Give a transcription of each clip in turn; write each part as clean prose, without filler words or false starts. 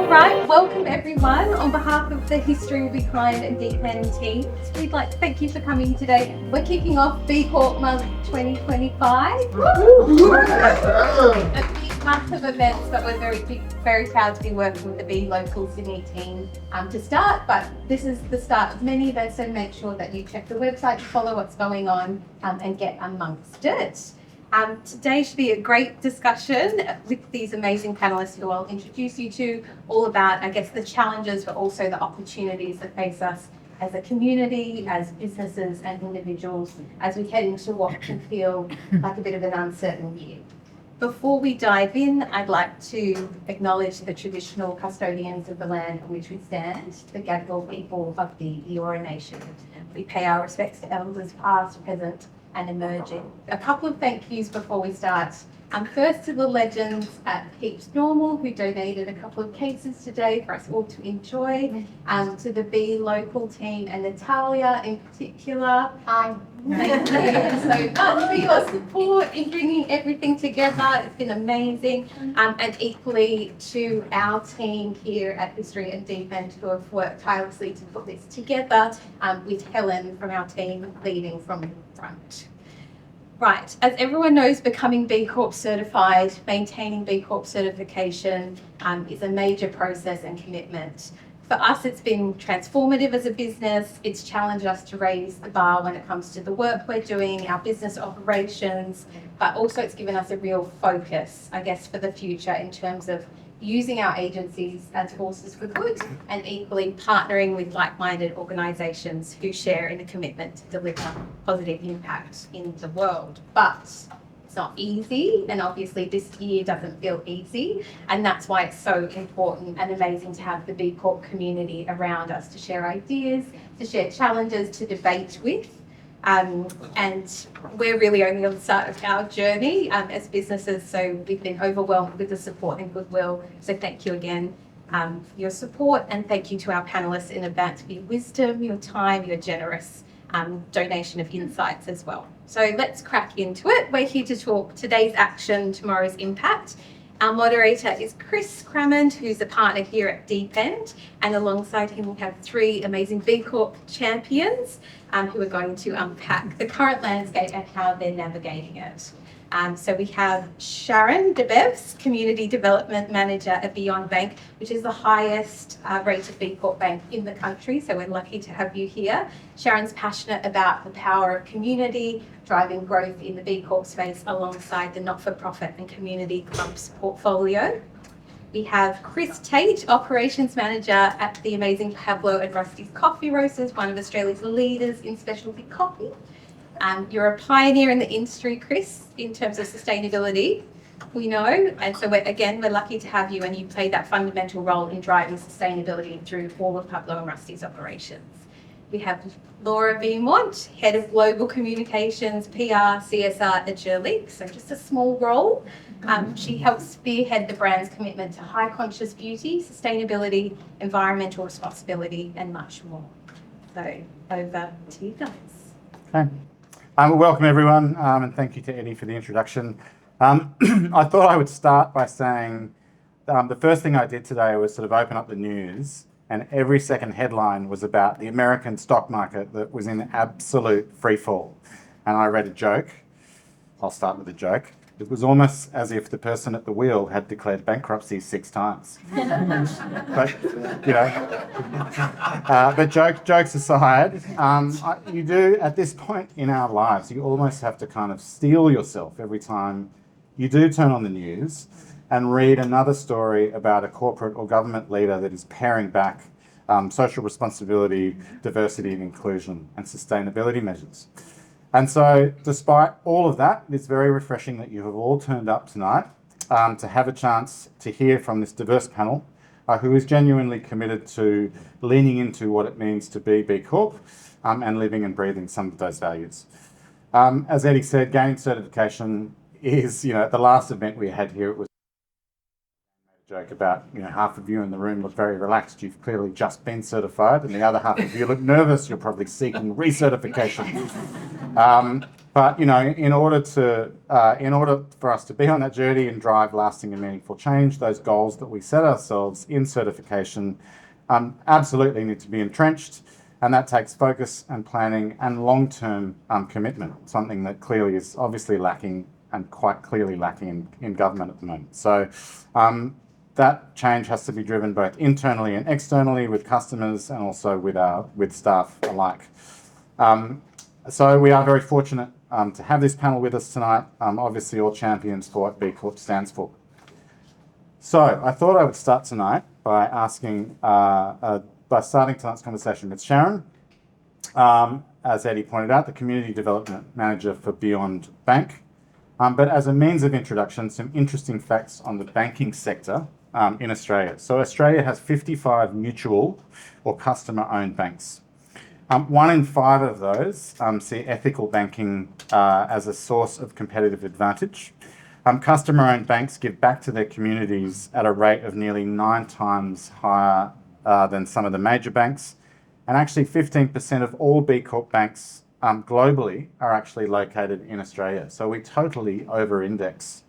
Right, welcome everyone. On behalf of the History Behind Deepend team, we'd like to thank you for coming today. We're kicking off B Corp Month 2025. A big month of events, but we're very proud to be working with the B Local Sydney team to start. But this is the start of many events, so make sure that you check the website to follow what's going on and get amongst it. Today should be a great discussion with these amazing panelists who I'll introduce you to, all about, I guess, the challenges, but also the opportunities that face us as a community, as businesses and individuals, as we head into what can feel like a bit of an uncertain year. Before we dive in, I'd like to acknowledge the traditional custodians of the land on which we stand, the Gadigal people of the Eora Nation. We pay our respects to elders past, present, and emerging. A couple of thank yous before we start. First to the legends at Keeps Normal, who donated a couple of cases today for us all to enjoy. To the B Local team and Natalia in particular. Thank you so much for your support in bringing everything together. It's been amazing. And equally to our team here at History and Deepend, who have worked tirelessly to put this together, with Helen from our team leading from the front. Right, as everyone knows, becoming B Corp certified, maintaining B Corp certification is a major process and commitment. For us, it's been transformative as a business. It's challenged us to raise the bar when it comes to the work we're doing, our business operations, but also it's given us a real focus, I guess, for the future in terms of using our agencies as forces for good and equally partnering with like-minded organisations who share in a commitment to deliver positive impact in the world. But it's not easy, and obviously this year doesn't feel easy, and that's why it's so important and amazing to have the B Corp community around us to share ideas, to share challenges, to debate with. And we're really only on the start of our journey as businesses, so we've been overwhelmed with the support and goodwill. So thank you again for your support, and thank you to our panellists in advance for your wisdom, your time, your generous donation of insights as well. So let's crack into it. We're here to talk today's action, tomorrow's impact. Our moderator is Chris Crammond, who's a partner here at Deepend, and alongside him we have three amazing B Corp champions who are going to unpack the current landscape and how they're navigating it. So we have Sharon DeBevs, Community Development Manager at Beyond Bank, which is the highest rated B Corp bank in the country, so we're lucky to have you here. Sharon's passionate about the power of community, driving growth in the B Corp space alongside the not-for-profit and community clubs portfolio. We have Chris Tate, Operations Manager at the amazing Pablo and Rusty's Coffee Roasters, one of Australia's leaders in specialty coffee. You're a pioneer in the industry, Chris, in terms of sustainability, we know, and so we're lucky to have you, and you play that fundamental role in driving sustainability through all of Pablo and Rusty's operations. We have Laura Beaumont, Head of Global Communications, PR, CSR at Jurlique, so just a small role. She helps spearhead the brand's commitment to high conscious beauty, sustainability, environmental responsibility, and much more. So over to you guys. Okay. Welcome everyone, and thank you to Eddie for the introduction. I thought I would start by saying the first thing I did today was sort of open up the news, and every second headline was about the American stock market that was in absolute free fall. And I read a joke. I'll start with a joke. It was almost as if the person at the wheel had declared bankruptcy 6 times. But, you know, but jokes aside, you do, at this point in our lives, you almost have to kind of steel yourself every time you do turn on the news and read another story about a corporate or government leader that is paring back social responsibility, diversity and inclusion and sustainability measures. And so despite all of that, it's very refreshing that you have all turned up tonight to have a chance to hear from this diverse panel who is genuinely committed to leaning into what it means to be B Corp and living and breathing some of those values. As Eddie said, gaining certification is, you know, at the last event we had here, it was a joke about, you know, half of you in the room look very relaxed. You've clearly just been certified, and the other half of you look nervous. You're probably seeking recertification. But in order for us to be on that journey and drive lasting and meaningful change, those goals that we set ourselves in certification absolutely need to be entrenched, and that takes focus and planning and long-term commitment, something that clearly is obviously lacking and quite clearly lacking in government at the moment. So that change has to be driven both internally and externally with customers and also with staff alike. So we are very fortunate to have this panel with us tonight, obviously all champions for what B Corp stands for. So I thought I would start tonight by starting tonight's conversation with Sharon. As Eddie pointed out, the Community Development Manager for Beyond Bank. But as a means of introduction, some interesting facts on the banking sector in Australia. So Australia has 55 mutual or customer-owned banks. 1 in 5 of those see ethical banking as a source of competitive advantage. Customer-owned banks give back to their communities at a rate of nearly 9 times higher than some of the major banks. And actually 15% of all B Corp banks globally are actually located in Australia. So we totally over-index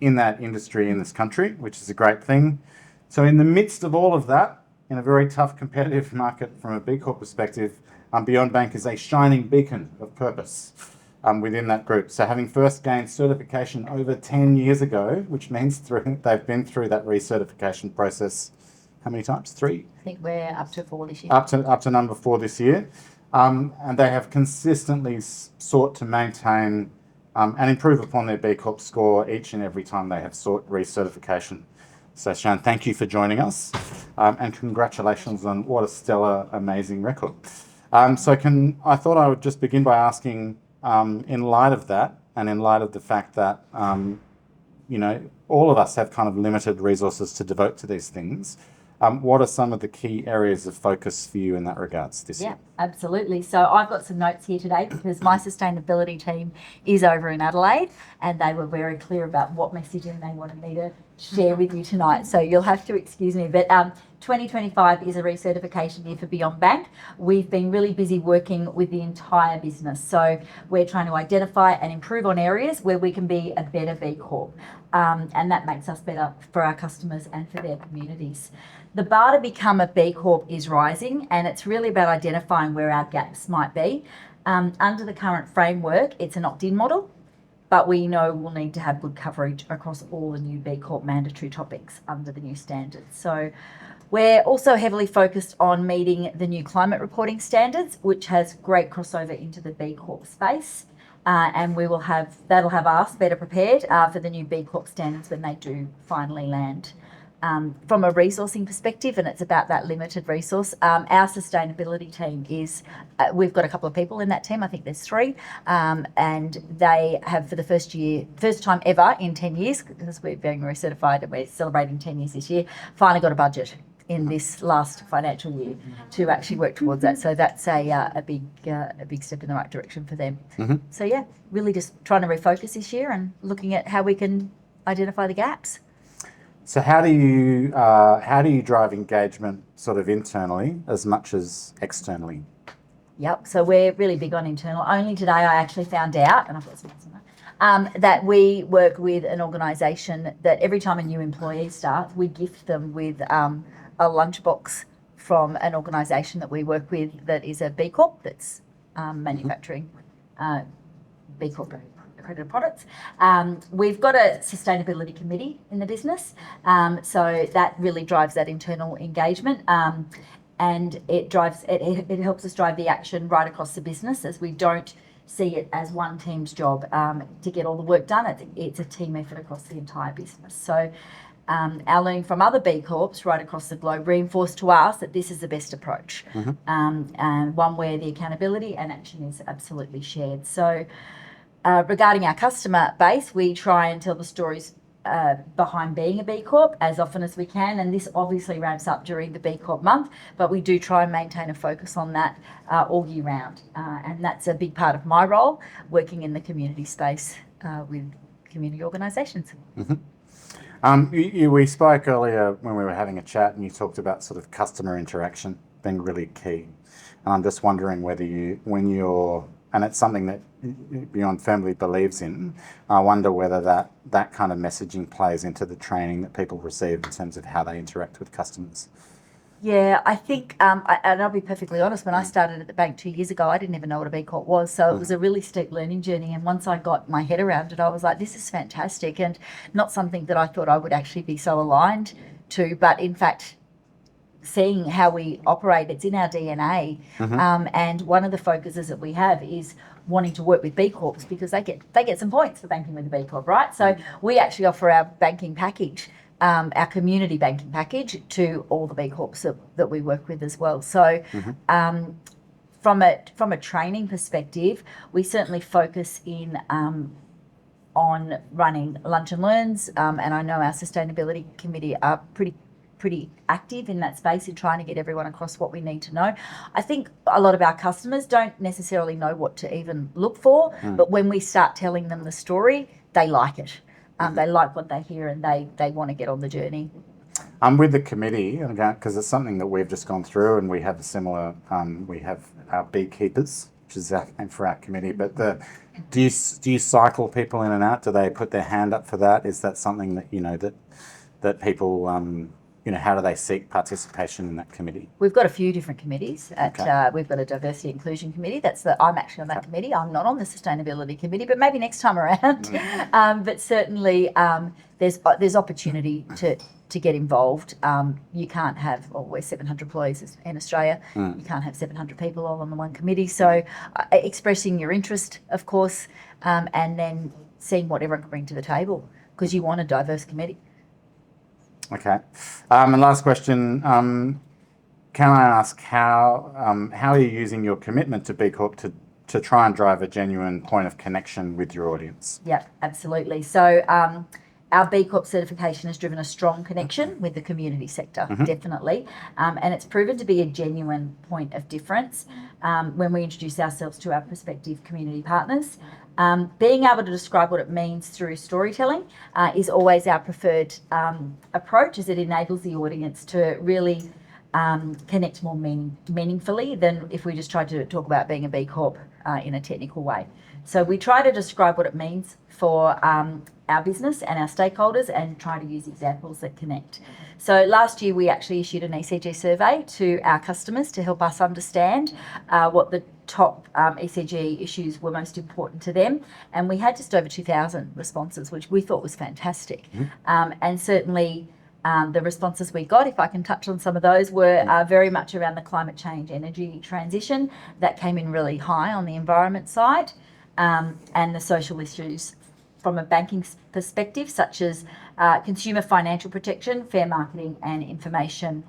in that industry in this country, which is a great thing. So in the midst of all of that, in a very tough competitive market from a B Corp perspective, Beyond Bank is a shining beacon of purpose within that group. So having first gained certification over 10 years ago, which means they've been through that recertification process, how many times? 3? I think we're up to 4 this year. Up to number 4 this year. And they have consistently sought to maintain and improve upon their B Corp score each and every time they have sought recertification. So Sharon, thank you for joining us, and congratulations on what a stellar, amazing record. I thought I would just begin by asking, in light of that, and in light of the fact that, all of us have kind of limited resources to devote to these things, what are some of the key areas of focus for you in that regards this year? Yeah, absolutely. So I've got some notes here today because my sustainability team is over in Adelaide and they were very clear about what messaging they wanted me to share with you tonight. So you'll have to excuse me, but 2025 is a recertification year for Beyond Bank. We've been really busy working with the entire business. So we're trying to identify and improve on areas where we can be a better B Corp. And that makes us better for our customers and for their communities. The bar to become a B Corp is rising, and it's really about identifying where our gaps might be. Under the current framework, it's an opt-in model, but we know we'll need to have good coverage across all the new B Corp mandatory topics under the new standards. So we're also heavily focused on meeting the new climate reporting standards, which has great crossover into the B Corp space. And that'll have us better prepared for the new B Corp standards when they do finally land. From a resourcing perspective, and it's about that limited resource, our sustainability team we've got a couple of people in that team, I think there's 3, and they have for the first time ever in 10 years, because we're being recertified and we're celebrating 10 years this year, finally got a budget in this last financial year to actually work towards that. So that's a big step in the right direction for them. Mm-hmm. So yeah, really just trying to refocus this year and looking at how we can identify the gaps. So how do you drive engagement sort of internally as much as externally? Yep. So we're really big on internal. Only today I actually found out, and I've got some notes on that, that we work with an organisation that every time a new employee starts, we gift them with a lunchbox from an organisation that we work with that is a B Corp that's manufacturing B Corp accredited products. We've got a sustainability committee in the business, so that really drives that internal engagement, and it helps us drive the action right across the business, as we don't see it as one team's job to get all the work done. It's a team effort across the entire business. So our learning from other B Corps right across the globe reinforced to us that this is the best approach, and one where the accountability and action is absolutely shared. So regarding our customer base, we try and tell the stories behind being a B Corp as often as we can, and this obviously ramps up during the B Corp month, but we do try and maintain a focus on that all year round, and that's a big part of my role, working in the community space with community organisations. Mm-hmm. We spoke earlier when we were having a chat, and you talked about sort of customer interaction being really key, and I'm just wondering whether when you're and it's something that Beyond firmly believes in. I wonder whether that kind of messaging plays into the training that people receive in terms of how they interact with customers. Yeah, I think, and I'll be perfectly honest, when I started at the bank 2 years ago, I didn't even know what a B Corp was. So it was a really steep learning journey. And once I got my head around it, I was like, this is fantastic. And not something that I thought I would actually be so aligned to, but in fact, seeing how we operate, it's in our DNA. And one of the focuses that we have is wanting to work with B Corps because they get some points for banking with the B Corp, right? So we actually offer our banking package, our community banking package, to all the B Corps that we work with as well. So from a training perspective, we certainly focus in on running lunch and learns, and I know our sustainability committee are pretty active in that space in trying to get everyone across what we need to know. I think a lot of our customers don't necessarily know what to even look for, but when we start telling them the story, they like it. They like what they hear, and they want to get on the journey. With the committee, and again, because it's something that we've just gone through, and we have a similar, we have our beekeepers, which is our name for our committee. But do you cycle people in and out? Do they put their hand up for that? Is that something that that people how do they seek participation in that committee? We've got a few different committees. We've got a diversity inclusion committee. I'm actually on that committee. I'm not on the sustainability committee, but maybe next time around. But certainly there's opportunity to get involved. You can't have, we're 700 employees in Australia. You can't have 700 people all on the one committee. So expressing your interest, of course, and then seeing what everyone can bring to the table, because you want a diverse committee. Okay. And last question, can I ask how are you using your commitment to B Corp to try and drive a genuine point of connection with your audience? Yeah, absolutely. So our B Corp certification has driven a strong connection with the community sector, definitely. And it's proven to be a genuine point of difference when we introduce ourselves to our prospective community partners. Being able to describe what it means through storytelling is always our preferred approach, as it enables the audience to really connect more meaningfully than if we just tried to talk about being a B Corp in a technical way. So we try to describe what it means for our business and our stakeholders, and try to use examples that connect. So last year we actually issued an ECG survey to our customers to help us understand what the top ECG issues were most important to them, and we had just over 2,000 responses, which we thought was fantastic. And certainly the responses we got, if I can touch on some of those, were very much around the climate change, energy transition. That came in really high on the environment side, and the social issues from a banking perspective, such as consumer financial protection, fair marketing, and information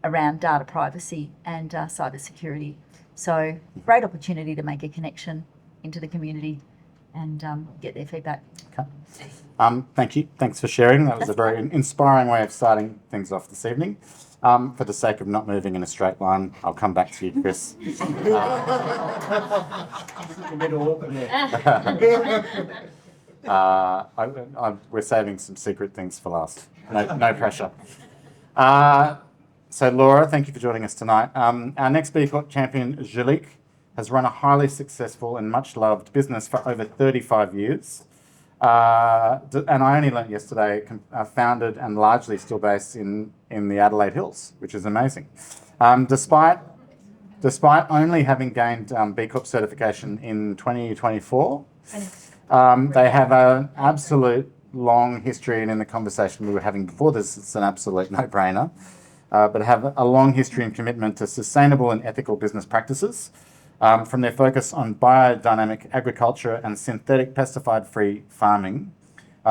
around data privacy and cyber security. So great opportunity to make a connection into the community and get their feedback. Okay. Thank you. Thanks for sharing. That was a very inspiring way of starting things off this evening. For the sake of not moving in a straight line, I'll come back to you, Chris. We're saving some secret things for last. No pressure. So Laura, thank you for joining us tonight. Our next B Corp champion, Jalik, has run a highly successful and much loved business for over 35 years. And I only learnt yesterday, founded and largely still based in the Adelaide Hills, which is amazing. Despite only having gained B Corp certification in 2024, they have an absolute long history, and in the conversation we were having before this, it's an absolute no-brainer, but have a long history and commitment to sustainable and ethical business practices, from their focus on biodynamic agriculture and synthetic pesticide-free farming,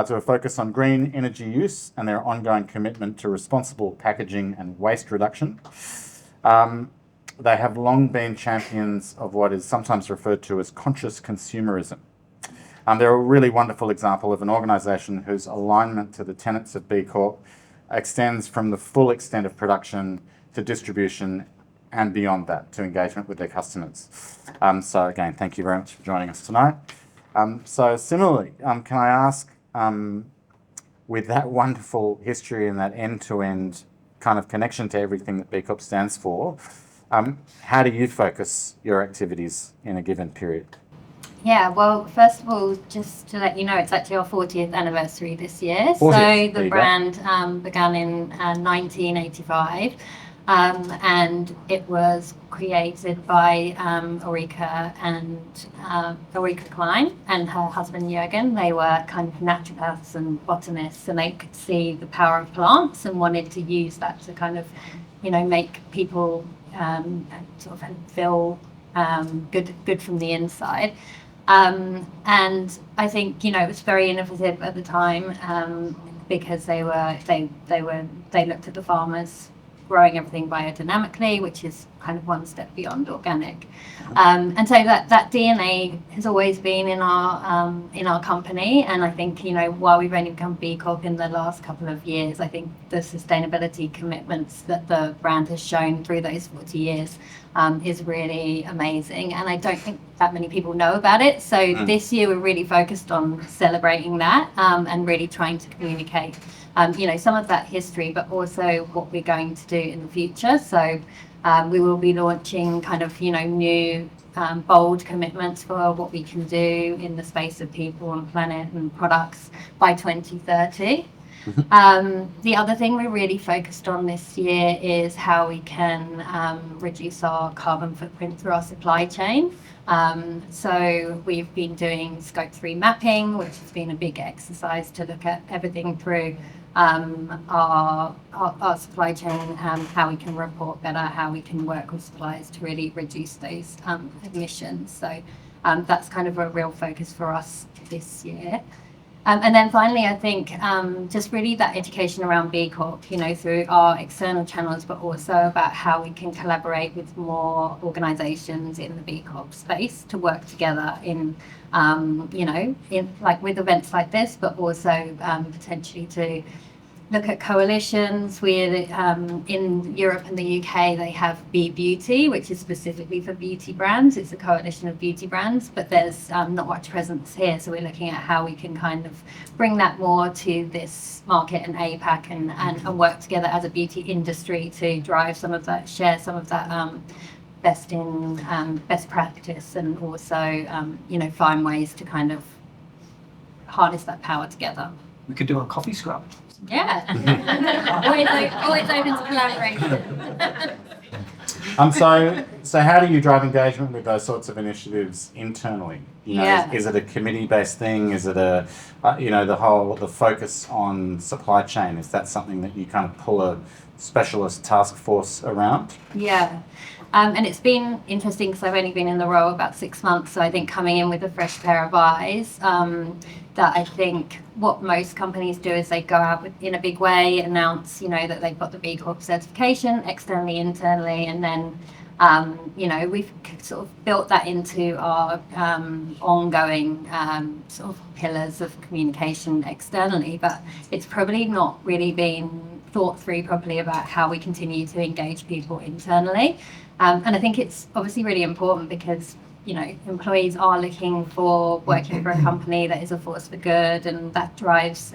to a focus on green energy use and their ongoing commitment to responsible packaging and waste reduction. They have long been champions of what is sometimes referred to as conscious consumerism. They're a really wonderful example of an organisation whose alignment to the tenets of B Corp extends from the full extent of production to distribution and beyond that to engagement with their customers. So again, thank you very much for joining us tonight. So similarly, can I ask, with that wonderful history and that end-to-end kind of connection to everything that B Corp stands for, how do you focus your activities in a given period? Yeah, well, first of all, just to let you know, it's actually our 40th anniversary this year. 40th. So There the you go. brand began in 1985, and it was created by Ulrika and Ulrika Klein and her husband Jürgen. They were kind of naturopaths and botanists, and they could see the power of plants and wanted to use that to kind of, make people sort of feel good from the inside. And I think it was very innovative at the time, because they looked at the farmers growing everything biodynamically, which is kind of one step beyond organic. And so that DNA has always been in our company. And I think while we've only become B Corp in the last couple of years, I think the sustainability commitments that the brand has shown through those 40 years is really amazing. And I don't think that many people know about it. So this year we're really focused on celebrating that, and really trying to communicate some of that history, but also what we're going to do in the future. So we will be launching kind of new bold commitments for what we can do in the space of people and planet and products by 2030. The other thing we're really focused on this year is how we can reduce our carbon footprint through our supply chain. So we've been doing Scope 3 mapping, which has been a big exercise to look at everything through our supply chain, how we can report better, how we can work with suppliers to really reduce those emissions. So that's kind of a real focus for us this year. And then finally, I think just really that education around B Corp, through our external channels, but also about how we can collaborate with more organisations in the B Corp space to work together in with events like this, but also potentially to look at coalitions. In Europe and the UK, they have B Beauty, which is specifically for beauty brands. It's a coalition of beauty brands, but there's not much presence here. So we're looking at how we can kind of bring that more to this market and APAC and work together as a beauty industry to drive some of that, share some of that best practice, and also find ways to kind of harness that power together. We could do a coffee scrub. Yeah. always open to collaboration. So how do you drive engagement with those sorts of initiatives internally? Is it a committee-based thing? Is it the focus on supply chain? Is that something that you kind of pull a specialist task force around? Yeah. And it's been interesting because I've only been in the role about 6 months. So I think coming in with a fresh pair of eyes, that I think what most companies do is they go out in a big way, announce, that they've got the B Corp certification externally, internally, and then, we've sort of built that into our ongoing sort of pillars of communication externally, but it's probably not really been thought through properly about how we continue to engage people internally. And I think it's obviously really important because employees are looking for working for a company that is a force for good, and that drives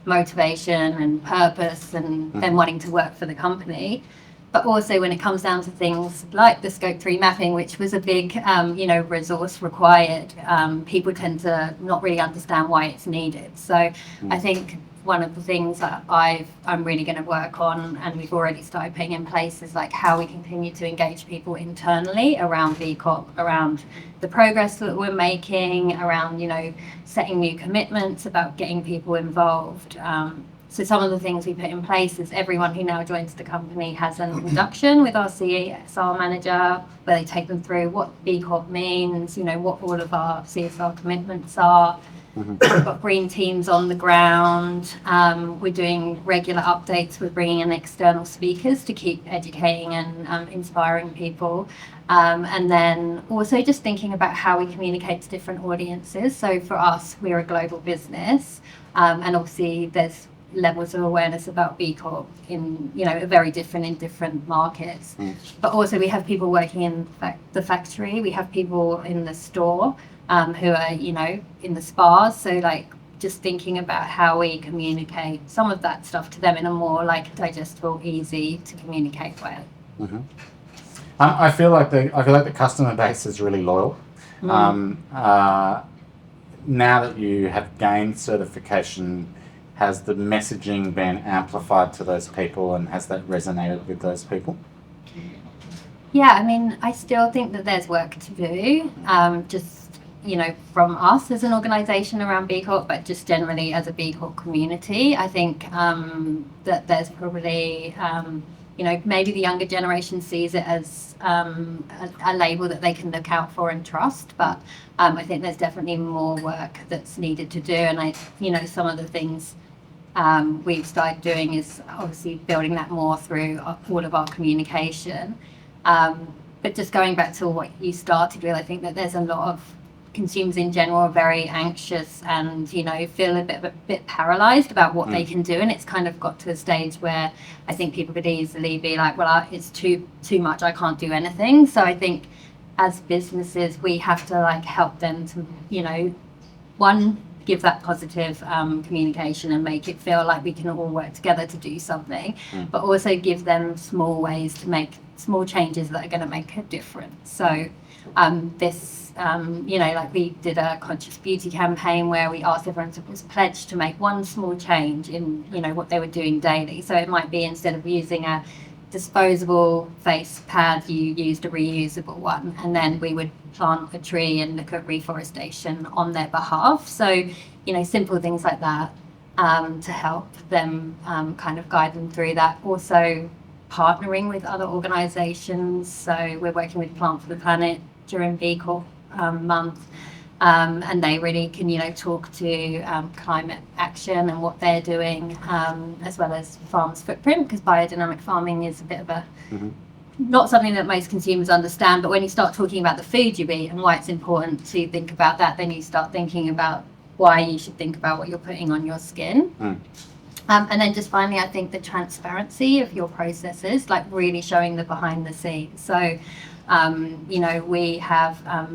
motivation and purpose and them wanting to work for the company. But also when it comes down to things like the Scope 3 mapping, which was a big resource required, people tend to not really understand why it's needed. So I think one of the things that I'm really going to work on, and we've already started putting in place, is like how we continue to engage people internally around B Corp, around the progress that we're making, around setting new commitments about getting people involved. So some of the things we put in place is everyone who now joins the company has an induction with our CSR manager, where they take them through what B Corp means, what all of our CSR commitments are. We've got green teams on the ground. We're doing regular updates. We're bringing in external speakers to keep educating and inspiring people. And then also just thinking about how we communicate to different audiences. So for us, we're a global business. And obviously there's levels of awareness about B Corp in, very different in different markets. But also we have people working in the factory. We have people in the store. Who are, in the spas. So just thinking about how we communicate some of that stuff to them in a more digestible, easy to communicate way. I feel like the customer base is really loyal, Now that you have gained certification, has the messaging been amplified to those people, and has that resonated with those people? Yeah, I mean, I still think that there's work to do, just, from us as an organisation around B Corp, but just generally as a B Corp community. I think that there's probably, maybe the younger generation sees it as a label that they can look out for and trust, but I think there's definitely more work that's needed to do. And some of the things we've started doing is obviously building that more through all of our communication. But just going back to what you started with, I think that there's a lot of consumers in general are very anxious and feel a bit paralyzed about what they can do, and it's kind of got to a stage where I think people could easily be like, well, it's too much, I can't do anything. So I think as businesses we have to help them to one, give that positive communication and make it feel like we can all work together to do something, but also give them small ways to make small changes that are going to make a difference. So we did a conscious beauty campaign where we asked everyone to pledge to make one small change in what they were doing daily. So it might be, instead of using a disposable face pad, you used a reusable one, and then we would plant a tree and look at reforestation on their behalf. So simple things like that to help them kind of guide them through that. Also partnering with other organisations, so we're working with Plant for the Planet during B Corp Month, and they really can talk to climate action and what they're doing, as well as farm's footprint, because biodynamic farming is a bit of a not something that most consumers understand, but when you start talking about the food you eat and why it's important to think about that, then you start thinking about why you should think about what you're putting on your skin. And then just finally, I think the transparency of your processes, really showing the behind the scenes. So we have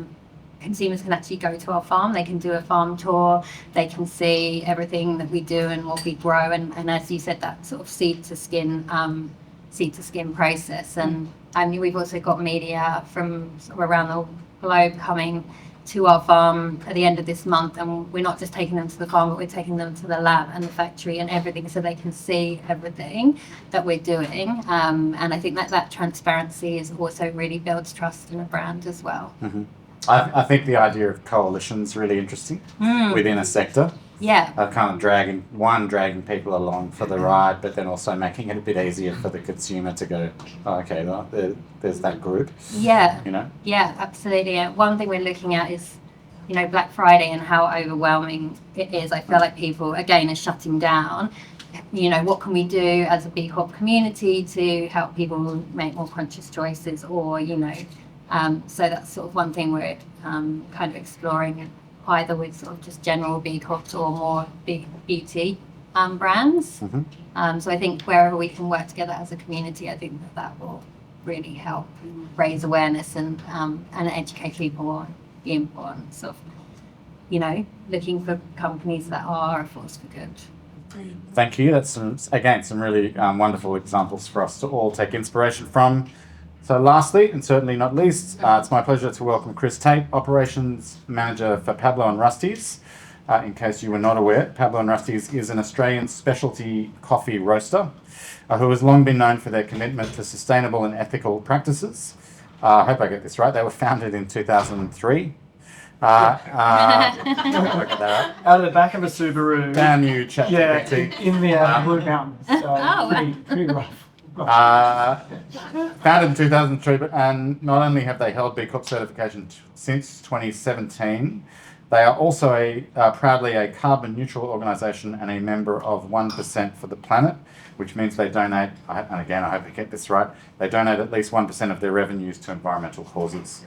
consumers can actually go to our farm, they can do a farm tour, they can see everything that we do and what we grow, and as you said, that sort of seed to skin process. And we've also got media from around the globe coming to our farm at the end of this month, and we're not just taking them to the farm, but we're taking them to the lab and the factory and everything, so they can see everything that we're doing. And I think that transparency is also really builds trust in a brand as well. I think the idea of coalition's really interesting within a sector. Yeah. Kind of dragging people along for the ride, but then also making it a bit easier for the consumer to go, oh, okay, well, there's that group. Yeah. Yeah, absolutely. And one thing we're looking at is, Black Friday and how overwhelming it is. I feel like people, again, are shutting down. What can we do as a B Corp community to help people make more conscious choices, or, so that's sort of one thing we're kind of exploring, either with sort of just general B Corps or more big beauty brands. So I think wherever we can work together as a community, I think that will really help raise awareness and educate people on the importance of, looking for companies that are a force for good. Thank you. That's some really wonderful examples for us to all take inspiration from. So lastly, and certainly not least, it's my pleasure to welcome Chris Tate, Operations Manager for Pablo and Rusty's. In case you were not aware, Pablo and Rusty's is an Australian specialty coffee roaster who has long been known for their commitment to sustainable and ethical practices. I hope I get this right. They were founded in 2003. Out of the back of a Subaru. Brand new chat. Yeah, in the Blue Mountains. So pretty rough. Founded in 2003, and not only have they held B Corp certification since 2017, they are also proudly a carbon neutral organisation and a member of 1% for the Planet, which means they donate, and again I hope I get this right, they donate at least 1% of their revenues to environmental causes.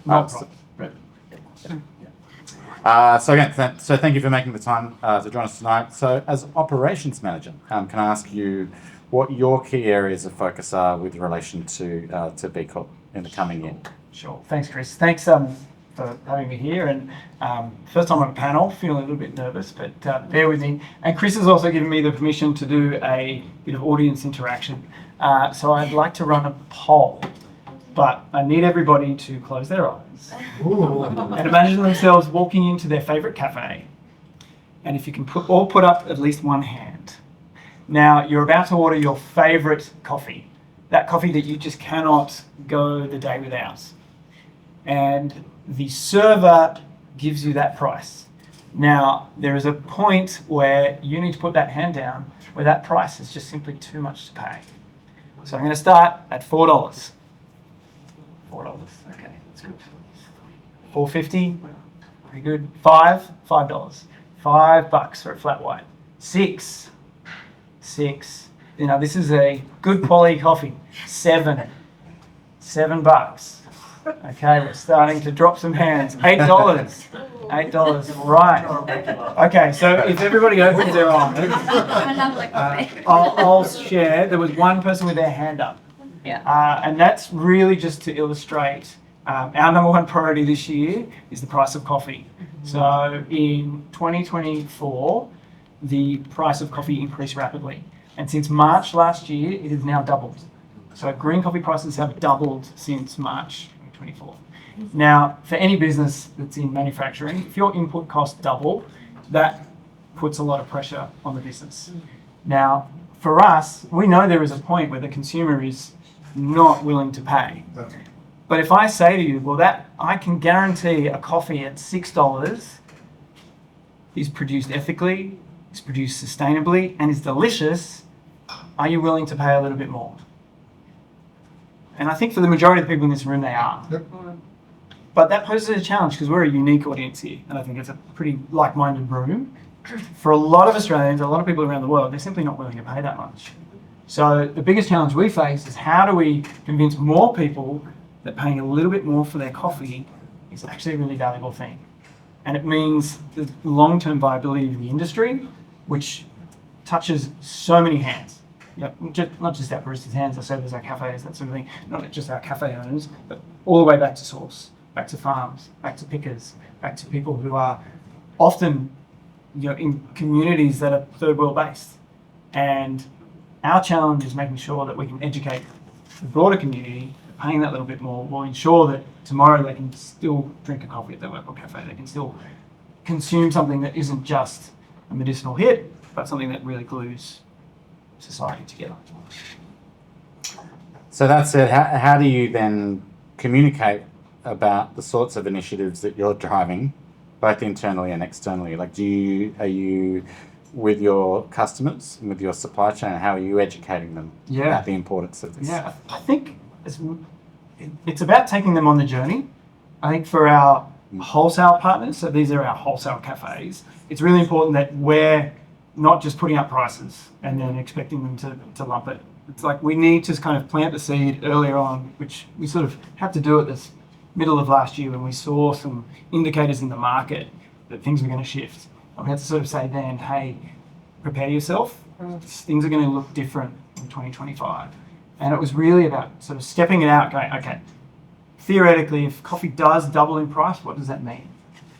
So thank you for making the time to join us tonight. So as Operations Manager, can I ask you what your key areas of focus are with relation to B Corp in the coming year? Sure. Thanks, Chris. Thanks for having me here. And first time on a panel, feeling a little bit nervous, but bear with me. And Chris has also given me the permission to do a bit of audience interaction. So I'd like to run a poll, but I need everybody to close their eyes And imagine themselves walking into their favorite cafe. And if you can put up at least one hand. Now, you're about to order your favorite coffee. That coffee that you just cannot go the day without. And the server gives you that price. Now, there is a point where you need to put that hand down where that price is just simply too much to pay. So I'm going to start at $4. $4, okay, that's good. $4.50, very good. $5, $5 for a flat white. $6. You know, this is a good quality coffee. $7. Okay, we're starting to drop some hands. $8. Right. Okay, so if everybody opens their eyes, I love like coffee. I'll share. There was one person with their hand up. Yeah. And that's really just to illustrate our number one priority this year is the price of coffee. So in 2024, the price of coffee increased rapidly. And since March last year, it has now doubled. So green coffee prices have doubled since March 2024. Now, for any business that's in manufacturing, if your input costs double, that puts a lot of pressure on the business. Now, for us, we know there is a point where the consumer is not willing to pay. But if I say to you, well, that I can guarantee a coffee at $6 is produced ethically, is produced sustainably, and is delicious, are you willing to pay a little bit more? And I think for the majority of the people in this room, they are. Yep. But that poses a challenge because we're a unique audience here, and I think it's a pretty like-minded room. For a lot of Australians, a lot of people around the world, they're simply not willing to pay that much. So the biggest challenge we face is how do we convince more people that paying a little bit more for their coffee is actually a really valuable thing. And it means the long-term viability of the industry, which touches so many hands. Yep, not just our baristas' hands, our servers, our cafes, that sort of thing. Not just our cafe owners, but all the way back to source, back to farms, back to pickers, back to people who are often, in communities that are third world based. And our challenge is making sure that we can educate the broader community. Paying that little bit more will ensure that tomorrow they can still drink a coffee at their local cafe. They can still consume something that isn't just a medicinal hit, but something that really glues society together. So that said, how do you then communicate about the sorts of initiatives that you're driving, both internally and externally? Like, are you with your customers and with your supply chain? How are you educating them about the importance of this? Yeah, I think it's about taking them on the journey. I think for our wholesale partners, so these are our wholesale cafes, it's really important that we're not just putting up prices and then expecting them to lump it. It's like we need to kind of plant the seed earlier on, which we sort of had to do at this middle of last year when we saw some indicators in the market that things were going to shift. And we had to sort of say then, hey, prepare yourself. Things are going to look different in 2025. And it was really about sort of stepping it out, going, okay, theoretically, if coffee does double in price, what does that mean?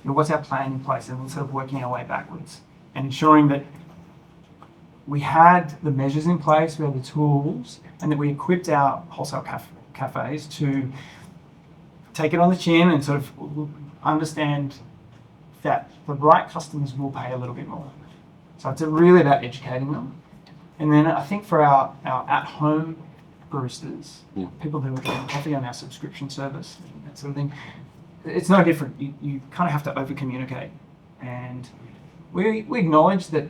What's our plan in place? And we're sort of working our way backwards and ensuring that we had the measures in place, we had the tools, and that we equipped our wholesale cafes to take it on the chin and sort of understand that the right customers will pay a little bit more. So it's really about educating them. And then I think for our at-home baristas, people who are getting coffee on our subscription service, that sort of thing, it's no different. You kind of have to over-communicate. And we acknowledge that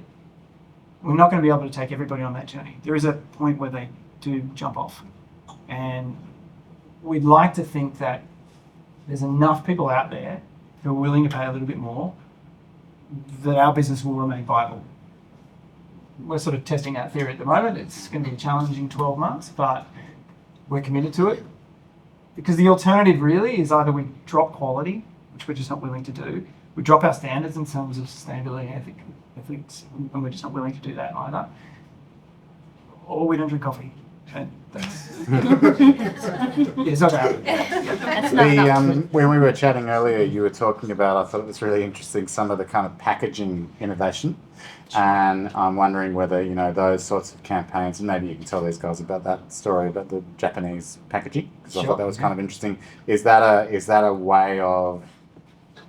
we're not going to be able to take everybody on that journey. There is a point where they do jump off. And we'd like to think that there's enough people out there who are willing to pay a little bit more that our business will remain viable. We're sort of testing that theory at the moment. It's going to be a challenging 12 months, but we're committed to it. Because the alternative really is either we drop quality, which we're just not willing to do, we drop our standards in terms of sustainability and ethics, and we're just not willing to do that either, or we don't drink coffee. And that's It's not going to happen. That's not enough. When we were chatting earlier, you were talking about, I thought it was really interesting, some of the kind of packaging innovation. And I'm wondering whether, you know, those sorts of campaigns, and maybe you can tell these guys about that story about the Japanese packaging, because I thought that was kind of interesting. Is that a way of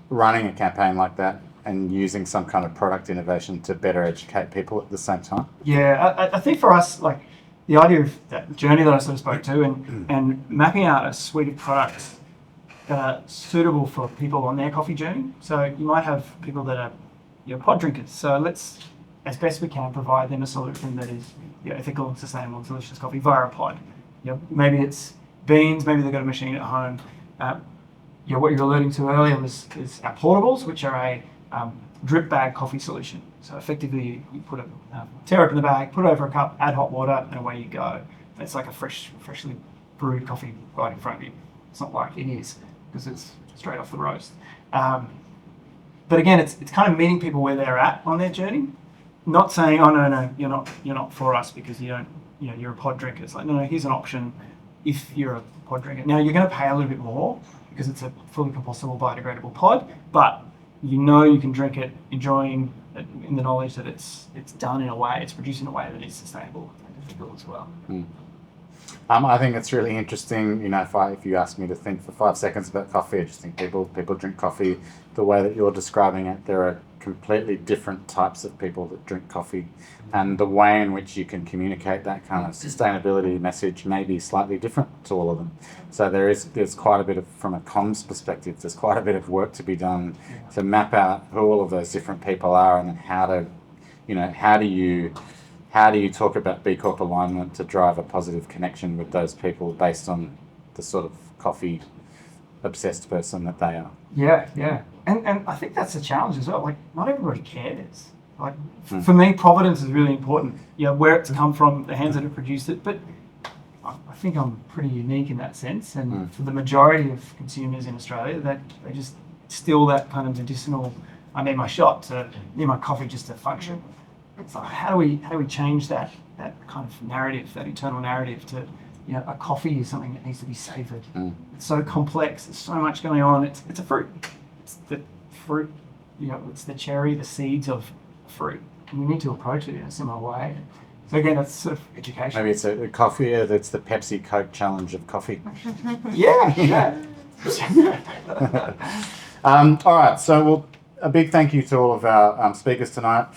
running a campaign like that and using some kind of product innovation to better educate people at the same time? Yeah, I think for us, like the idea of that journey that I sort of spoke to, and mapping out a suite of products that are suitable for people on their coffee journey. So you might have people that are pod drinkers. So let's, as best we can, provide them a solution that is ethical, sustainable, delicious coffee via a pod. Maybe it's beans, maybe they've got a machine at home. What you were alluding to earlier is our portables, which are a drip bag coffee solution. So effectively, you put tear open the bag, put it over a cup, add hot water, and away you go. And it's like a freshly brewed coffee right in front of you. It's not like it is, because it's straight off the roast. But again, it's kind of meeting people where they're at on their journey. Not saying, oh no, you're not for us because you don't, you're a pod drinker. It's like, no, here's an option if you're a pod drinker. Now you're going to pay a little bit more because it's a fully compostable, biodegradable pod, but you can drink it enjoying it in the knowledge that it's done in a way, it's produced in a way that is sustainable and ethical as well. I think it's really interesting, if you ask me to think for 5 seconds about coffee, I just think people drink coffee the way that you're describing it. There are completely different types of people that drink coffee, and the way in which you can communicate that kind of sustainability message may be slightly different to all of them. So there's quite a bit of, from a comms perspective, there's quite a bit of work to be done to map out who all of those different people are and how do you talk about B Corp alignment to drive a positive connection with those people based on the sort of coffee obsessed person that they are? Yeah. And I think that's a challenge as well. Like, not everybody cares. Like, for me, provenance is really important. Where it's come from, the hands that have produced it. But I think I'm pretty unique in that sense. And for the majority of consumers in Australia, that they just still that kind of medicinal, I need my shot, need my coffee just to function. So how do we change that kind of narrative, that internal narrative to, a coffee is something that needs to be savoured. It's so complex. There's so much going on. It's a fruit. It's the fruit. It's the cherry, the seeds of fruit. And we need to approach it in a similar way. So again, that's sort of education. Maybe it's a coffee. That's the Pepsi Coke challenge of coffee. Yeah. All right. So a big thank you to all of our speakers tonight.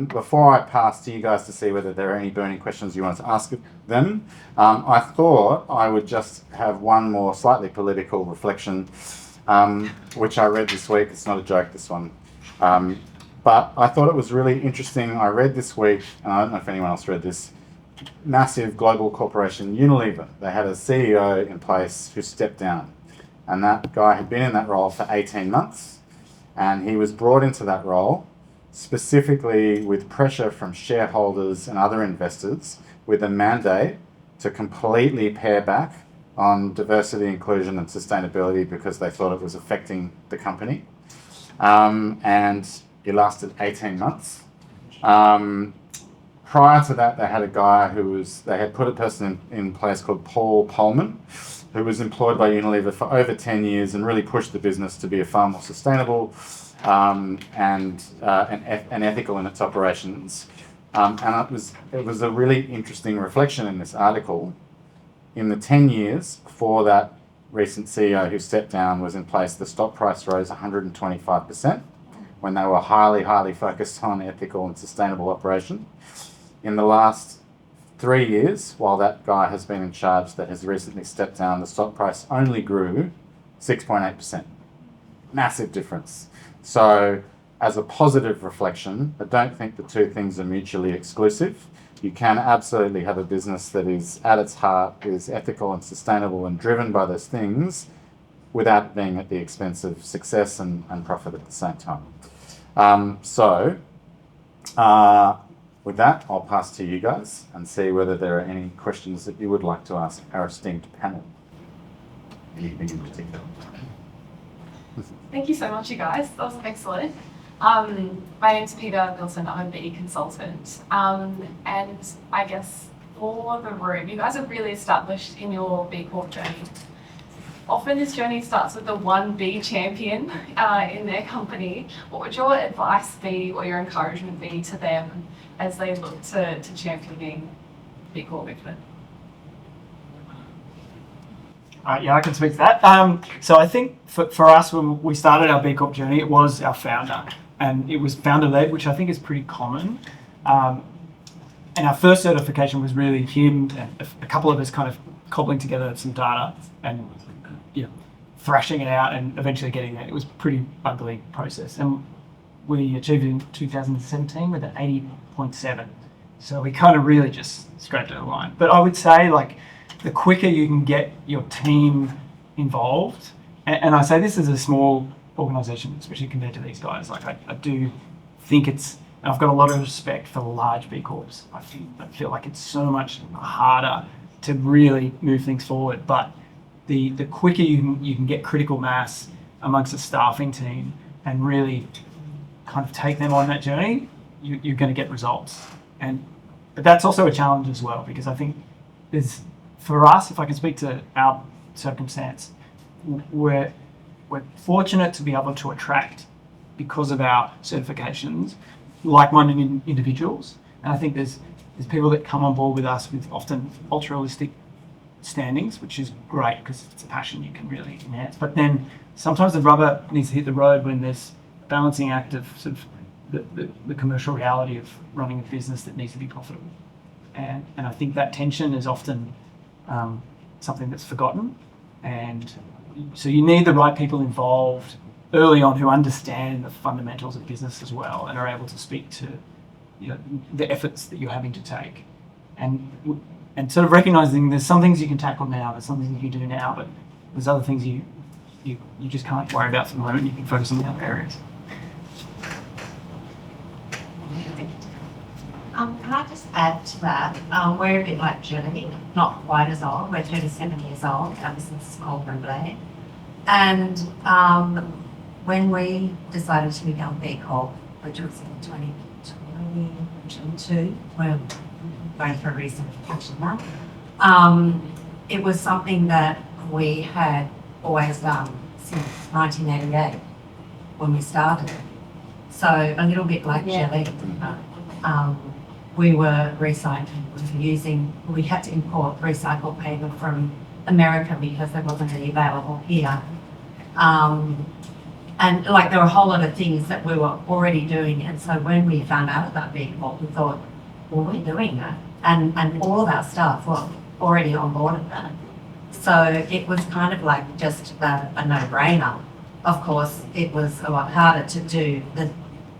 Before I pass to you guys to see whether there are any burning questions you want to ask them, I thought I would just have one more slightly political reflection, which I read this week. It's not a joke, this one. But I thought it was really interesting. I read this week, and I don't know if anyone else read this, massive global corporation, Unilever. They had a CEO in place who stepped down. And that guy had been in that role for 18 months. And he was brought into that role specifically with pressure from shareholders and other investors with a mandate to completely pare back on diversity, inclusion and sustainability because they thought it was affecting the company. And it lasted 18 months. Prior to that, they had a guy they had put a person in place called Paul Polman, who was employed by Unilever for over 10 years and really pushed the business to be a far more sustainable and ethical in its operations. And it was a really interesting reflection in this article. In the 10 years before that recent CEO who stepped down was in place, the stock price rose 125% when they were highly, highly focused on ethical and sustainable operation. In the last 3 years, while that guy has been in charge that has recently stepped down, the stock price only grew 6.8%. Massive difference. So as a positive reflection, I don't think the two things are mutually exclusive. You can absolutely have a business that is at its heart is ethical and sustainable and driven by those things without being at the expense of success and profit at the same time. With that, I'll pass to you guys and see whether there are any questions that you would like to ask our esteemed panel. Anything in particular? Thank you so much, you guys. That was excellent. My name's Peter Wilson. I'm a BE consultant. And I guess for the room. You guys are really established in your B Corp journey. Often this journey starts with the one B champion in their company. What would your advice be or your encouragement be to them as they look to championing B Corp movement? Yeah, I can speak to that. So I think for us, when we started our B Corp journey, it was our founder, and it was founder-led, which I think is pretty common. And our first certification was really him and a couple of us kind of cobbling together some data and thrashing it out and eventually getting there. It was a pretty ugly process, and we achieved it in 2017 with an 80.7. So we kind of really just scraped it the line. But I would say, like, the quicker you can get your team involved, and I say this is a small organisation, especially compared to these guys. Like, I do think I've got a lot of respect for the large B Corps. I feel like it's so much harder to really move things forward. But the quicker you can get critical mass amongst a staffing team and really kind of take them on that journey, you're going to get results. But that's also a challenge as well, because I think for us, if I can speak to our circumstance, we're fortunate to be able to attract, because of our certifications, like-minded individuals. And I think there's people that come on board with us with often altruistic standings, which is great because it's a passion you can really enhance. But then sometimes the rubber needs to hit the road when there's a balancing act of sort of the commercial reality of running a business that needs to be profitable. And I think that tension is often something that's forgotten. And so you need the right people involved early on who understand the fundamentals of business as well and are able to speak to the efforts that you're having to take. And sort of recognizing there's some things you can tackle now, there's some things you can do now, but there's other things you just can't worry about for the moment. You can focus on the other areas. Can I just add to that? We're a bit like Germany, not quite as old. We're 37 years old. Our business is called Blade. And when we decided to become B Corp, which was in 2022, we're going through a recertification now. It was something that we had always done since 1988 when we started. So a little bit like Jelly. We were recycling, we had to import recycled paper from America because there wasn't any available here. And like there were a whole lot of things that we were already doing. And so when we found out about B Corp, we thought, well, we're doing that. And all of our staff were already on board with that. So it was kind of like just a no-brainer. Of course, it was a lot harder to do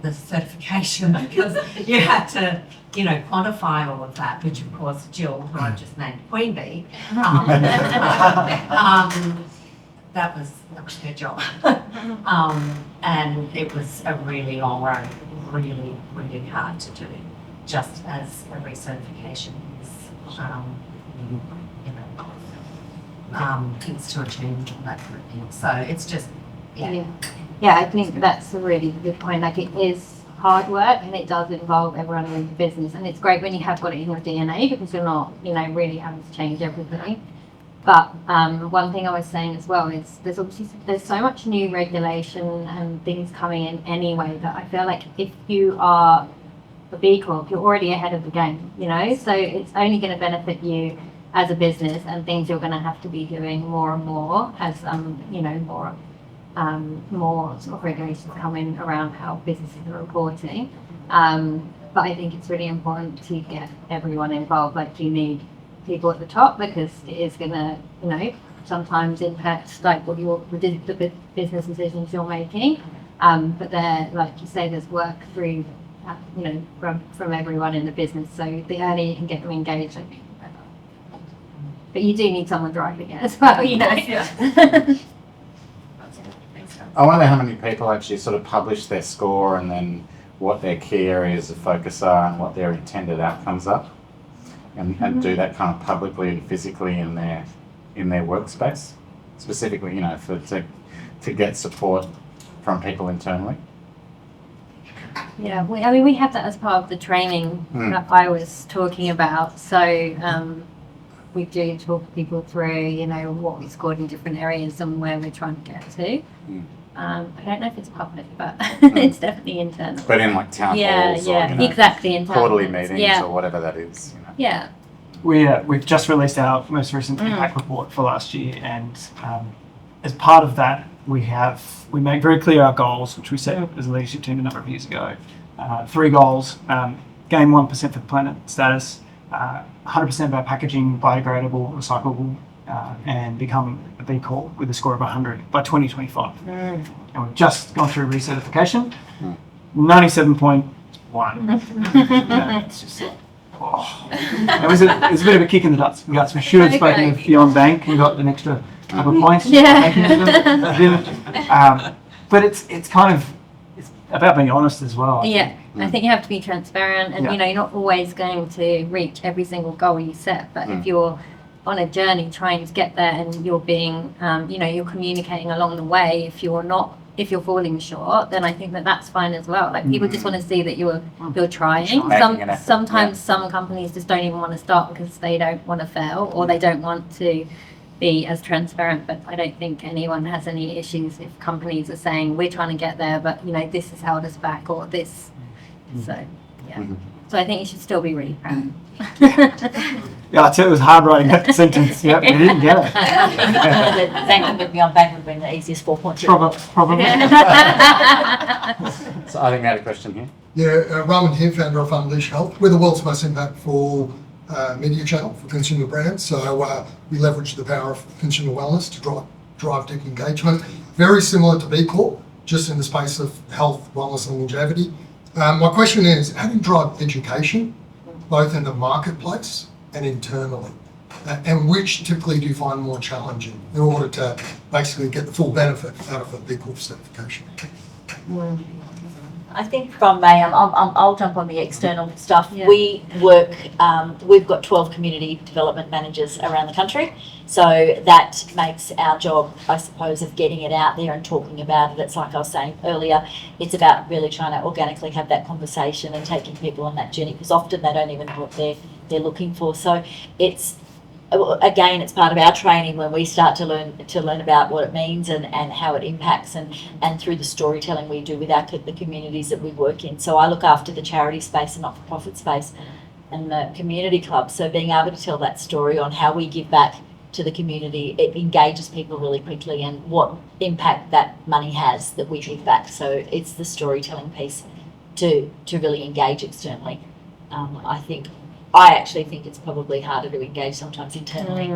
the certification because you had to, quantify all of that, which of course Jill, who I just named Queen Bee, that was her job. And it was a really long road, really, really hard to do, just as a recertification is, things to achieve and that kind of thing. So it's just, Yeah, I think that's a really good point. Like, it is hard work and it does involve everyone in the business, and it's great when you have got it in your DNA because you're not, really having to change everything. But one thing I was saying as well is there's so much new regulation and things coming in anyway that I feel like if you are a B Corp, you're already ahead of the game, so it's only going to benefit you as a business, and things you're going to have to be doing more and more as more sort of regulations come in around how businesses are reporting. But I think it's really important to get everyone involved. Like, you need people at the top because it is going to, sometimes impact like what the business decisions you're making. But there, like you say, there's work through, from everyone in the business. So the earlier you can get them engaged, I think the better. But you do need someone driving it as well, Yeah. I wonder how many people actually sort of publish their score and then what their key areas of focus are and what their intended outcomes are, and do that kind of publicly and physically in their workspace, specifically, to get support from people internally. Yeah, we have that as part of the training that I was talking about. So we do talk people through, what we scored in different areas and where we're trying to get to. I don't know if it's public, but it's definitely internal. But in like town halls or exactly, internal quarterly meetings or whatever that is. Yeah. We've just released our most recent impact report for last year, and as part of that, we make very clear our goals, which we set as a leadership team a number of years ago. 3 goals: gain 1% for the planet status, 100% of our packaging biodegradable, recyclable, and become a B Corp with a score of 100 by 2025. And we've just gone through recertification, 97.1. It's just like, oh. It was a bit of a kick in the guts. We should have spoken of Beyond Bank and got an extra couple of points. But it's kind of about being honest as well. Yeah, I think you have to be transparent, and you're not always going to reach every single goal you set. But if you're on a journey trying to get there, and you're being, you're communicating along the way. If you're falling short, then I think that's fine as well. Like people just want to see that you're trying. Sometimes some companies just don't even want to start because they don't want to fail, or they don't want to be as transparent. But I don't think anyone has any issues if companies are saying we're trying to get there, but this has held us back, or this. So so I think you should still be really proud. Yeah, I tell you, it was hard writing that sentence. Yep, you didn't get it. Thanking with Beyond Bank would have been the easiest 4 points. Probably. So I think we had a question here. Yeah, Raman here, founder of Unleash Health. We're the world's most impactful media channel for consumer brands. So we leverage the power of consumer wellness to drive deep engagement. Very similar to B Corp, just in the space of health, wellness and longevity. My question is, how do you drive education, both in the marketplace and internally? And which typically do you find more challenging in order to basically get the full benefit out of a B Corp certification? I think from May, I'll jump on the external stuff. Yeah. We work, we've got 12 community development managers around the country. So that makes our job, I suppose, of getting it out there and talking about it. It's like I was saying earlier, it's about really trying to organically have that conversation and taking people on that journey, because often they don't even know what they're looking for. So it's part of our training when we start to learn about what it means and how it impacts, and through the storytelling we do with the communities that we work in. So I look after the charity space and not-for-profit space and the community club. So being able to tell that story on how we give back to the community, it engages people really quickly, and what impact that money has that we give back. So it's the storytelling piece to really engage externally. I actually think it's probably harder to engage sometimes internally.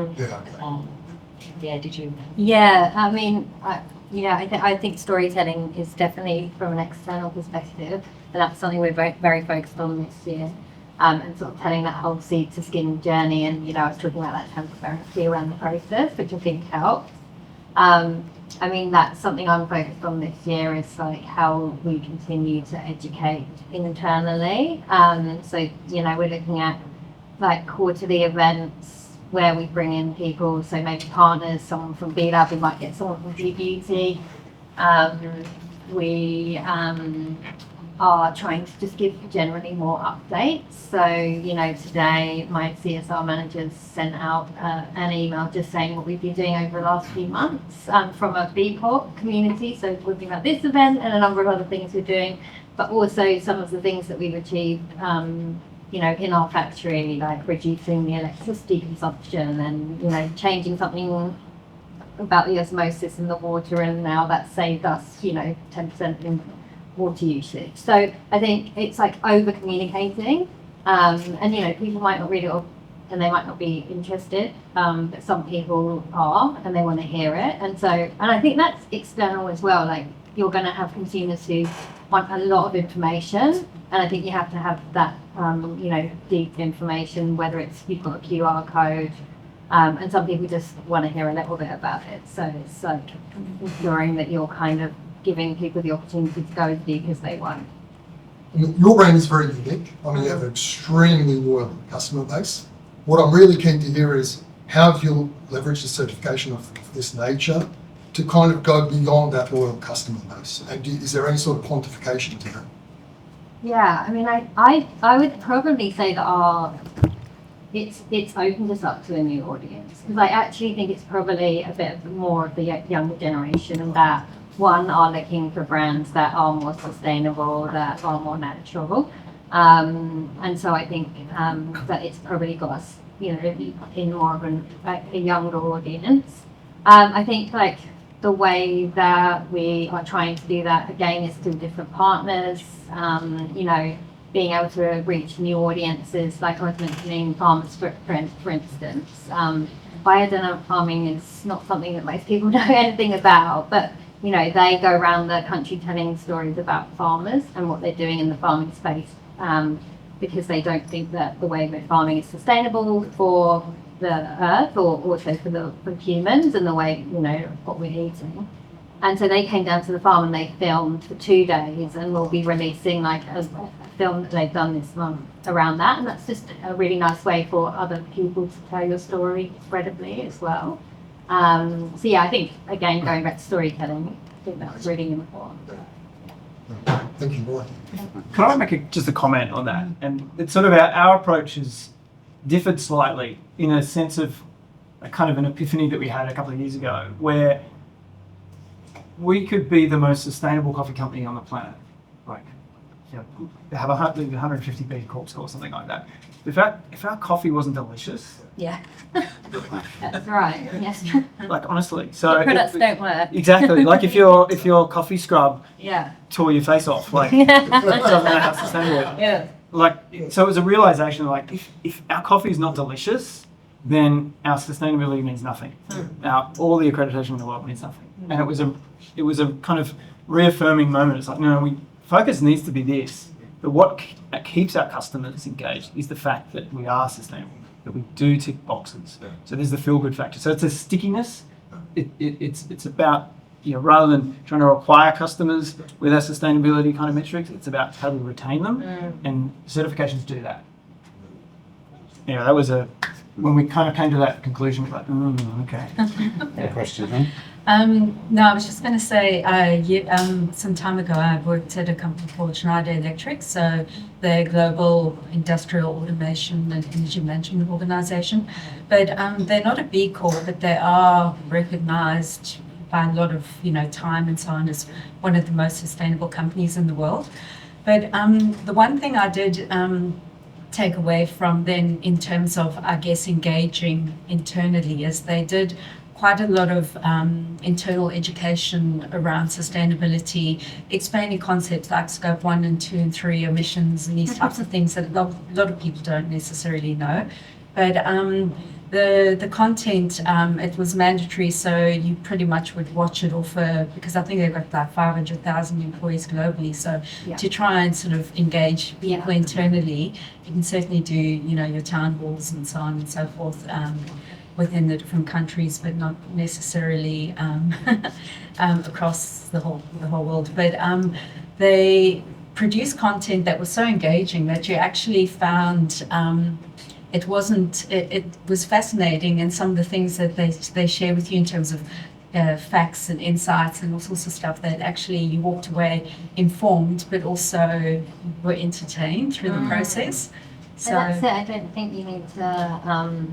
Did you? Yeah, I mean, I think storytelling is definitely from an external perspective, and that's something we're very focused on this year. And sort of telling that whole seed to skin journey, and I was talking about that transparency around the process, which I think helps. I mean, that's something I'm focused on this year, is like how we continue to educate internally. So we're looking at like quarterly events where we bring in people, so maybe partners, someone from B Lab, we might get someone from G Beauty. We are trying to just give generally more updates. So, today my CSR managers sent out an email just saying what we've been doing over the last few months from a B Corp community. So talking about this event and a number of other things we're doing, but also some of the things that we've achieved, in our factory, like reducing the electricity consumption and, changing something about the osmosis in the water, and now that's saved us, 10% in water usage. So I think it's like over communicating, and people might not read it, and they might not be interested, but some people are, and they want to hear it. And I think that's external as well. Like, you're going to have consumers who want a lot of information, and I think you have to have that deep information, whether it's you've got a QR code, and some people just want to hear a little bit about it. So it's like ensuring that you're kind of giving people the opportunity to go as deep as they want. Your brand is very unique. I mean, you have an extremely loyal customer base. What I'm really keen to hear is how have you leveraged the certification of this nature to kind of go beyond that loyal customer base? And is there any sort of quantification to that? Yeah, I mean, I would probably say that it's opened us up to a new audience, because I actually think it's probably a bit more of the younger generation, and that one are looking for brands that are more sustainable, that are more natural, and so I think that it's probably got us, in more of a younger audience. I think like the way that we are trying to do that again is through different partners, being able to reach new audiences, like I was mentioning farmers footprint, for instance. Biodynamic farming is not something that most people know anything about, but they go around the country telling stories about farmers and what they're doing in the farming space, because they don't think that the way we're farming is sustainable for the earth, or also for humans, and the way what we're eating. And so they came down to the farm and they filmed for 2 days, and we'll be releasing like a film that they've done this month around that. And that's just a really nice way for other people to tell your story credibly as well. So yeah, I think again, going back to storytelling, I think that was really important. Thank you, Roy. Can I make just a comment on that? And it's sort of our approach has differed slightly in a sense of a kind of an epiphany that we had a couple of years ago, where we could be the most sustainable coffee company on the planet. Like, have 150 B Corp or something like that. If our coffee wasn't delicious, Yeah. That's right. Yes. like honestly, so The products don't work. exactly, like if your coffee scrub Yeah. tore your face off, like it doesn't matter how sustainable it is. Yeah. Like, so it was a realization like if our coffee is not delicious, then our sustainability means nothing. All the accreditation in the world means nothing. And it was a kind of reaffirming moment. It's like, no, focus needs to be this. But what keeps our customers engaged is the fact that we are sustainable, that we do tick boxes. So there's the feel good factor. So it's a stickiness. It's about, rather than trying to acquire customers with our sustainability kind of metrics, it's about how we retain them, and certifications do that. That was when we kind of came to that conclusion, we're like, okay. A question, huh? No, I was just going to say, some time ago, I worked at a company called Schneider Electric, so they're a global industrial automation and energy management organization. But they're not a B Corp, but they are recognized by a lot of time and so on as one of the most sustainable companies in the world. But the one thing I did take away from them in terms of, I guess, engaging internally is they did quite a lot of internal education around sustainability, explaining concepts like scope 1 and 2 and 3 emissions and these types of things that a lot of people don't necessarily know. But the content, it was mandatory, so you pretty much would watch it off because I think they've got like 500,000 employees globally. So to try and sort of engage people internally, you can certainly do, your town halls and so on and so forth within the different countries, but not necessarily across the whole world. But they produced content that was so engaging that you actually found it was fascinating, and some of the things that they share with you in terms of facts and insights and all sorts of stuff, that actually you walked away informed, but also were entertained through the process. So that's it. I don't think you need to,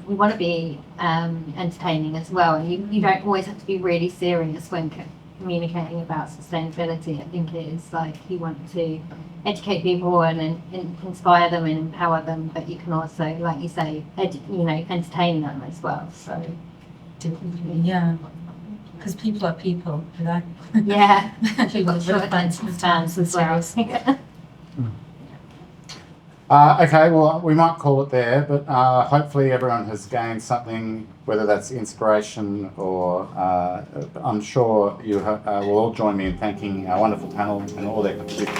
we want to be entertaining as well. And you don't always have to be really serious when communicating about sustainability. I think it is like you want to educate people and inspire them and empower them, but you can also, like you say, entertain them as well. So Definitely, yeah. Because people are people, right? yeah, People are sure fans as well. Okay, well, we might call it there, but hopefully everyone has gained something, whether that's inspiration or I'm sure you will all join me in thanking our wonderful panel and all their contributors.